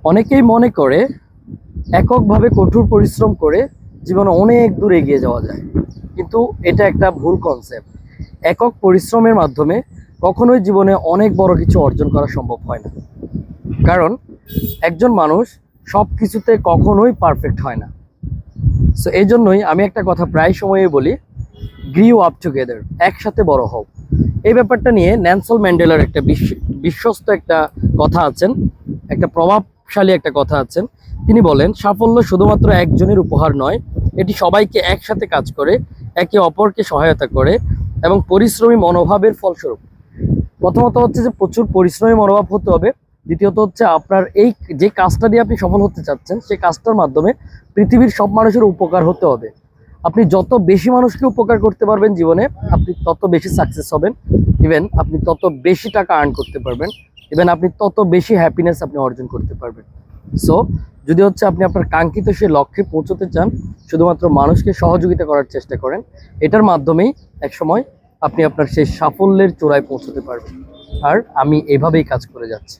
অনেকেই মনে করে এককভাবে কঠোর পরিশ্রম করে জীবনে অনেক দূর এগিয়ে যাওয়া যায়, কিন্তু এটা একটা ভুল কনসেপ্ট। একক পরিশ্রমের মাধ্যমে কখনোই জীবনে অনেক বড় কিছু অর্জন করা সম্ভব হয় না। কারণ একজন মানুষ সব কিছুতে কখনোই পারফেক্ট হয় না। সো এই জন্যই আমি একটা কথা প্রায় সময়ই বলি, গ্রিউ আপ টুগেদার, একসাথে বড় হও। এই ব্যাপারটা নিয়ে নেলসন ম্যান্ডেলার একটা বিশ্বস্ত একটা কথা আছেন, একটা প্রভাবশালী একটা কথা আছেন। তিনি বলেন, সাফল্য শুধুমাত্র একজনের উপহার নয়, এটি সবাইকে একসাথে কাজ করে, একে অপরকে সহায়তা করে এবং পরিশ্রমী মনোভাবের ফলস্বরূপ। প্রথমত হচ্ছে যে প্রচুর পরিশ্রমী মনোভাব হতে হবে। দ্বিতীয়ত হচ্ছে আপনার এই যে কাজটা দিয়ে আপনি সফল হতে চাচ্ছেন, সেই কাজটার মাধ্যমে পৃথিবীর সব মানুষের উপকার হতে হবে। আপনি যত বেশি মানুষকে উপকার করতে পারবেন জীবনে, আপনি তত বেশি সাকসেস হবেন। ইভেন আপনি তত বেশি টাকা আর্ন করতে পারবেন। ইভেন আপনি তত বেশি হ্যাপিনেস আপনি অর্জন করতে পারবেন। সো যদি হচ্ছে আপনি আপনার কাঙ্ক্ষিত সেই লক্ষ্যে পৌঁছতে চান, শুধুমাত্র মানুষকে সহযোগিতা করার চেষ্টা করেন, এটার মাধ্যমেই একসময় আপনি আপনার সেই সাফল্যের চূড়ায় পৌঁছতে পারবেন। আর আমি এভাবেই কাজ করে যাচ্ছি।